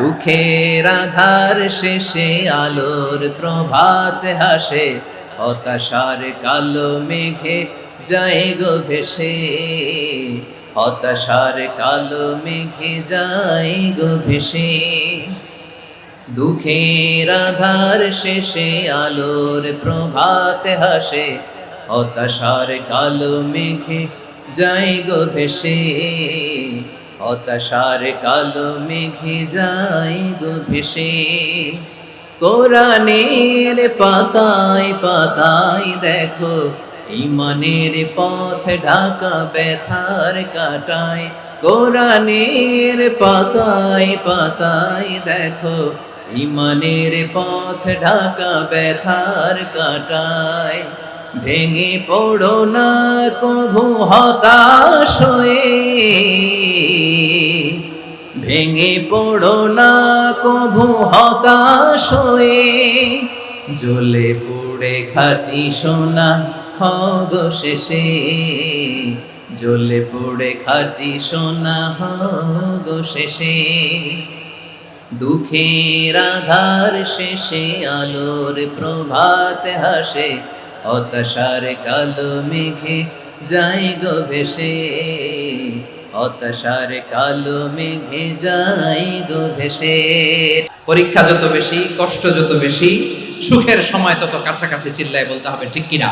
দুঃখের আধার শেষে আলোর প্রভাত হাসে, হতাশার কালো মেঘে যায় গো ভেসে, হতাশার কালো মেঘে যায় গো ভেসে। দুঃখের আধার শেষে আলোর প্রভাত হাসে, হতাশার কালো মেঘে যায় গো ভেসে, হতাশার কালো মেঘে যায় গো ভেসে। কোরআনের পাতায় পাতায় দেখো ঈমানের পথ ঢাকা ব্যথার কাটায়। কোরআনের পাতায় পাতায় দেখো ঈমানের পথ ঢাকা ব্যথার কাটায়। ভেঙে পড়ো না কভু হতাশ হয়ে, ভেঙে পড়ো না কভু হতাশ হয়ে, জ্বলে পুড়ে খাঁটি সোনা হগো শেষে, জ্বলে পুড়ে খাঁটি সোনা হগো শেষে। দুঃখের আধার শেষে আলোর প্রভাত হাসে, হতাশার কালো মেঘে যায় গো ভেসে, হতাশার কালো মেঘে যায় গো ভেসে। পরীক্ষা যত বেশি, কষ্ট যত বেশি, সুখের সময় তত কাছাকাছি চিল্লায় বলতে হবে ঠিক কিনা?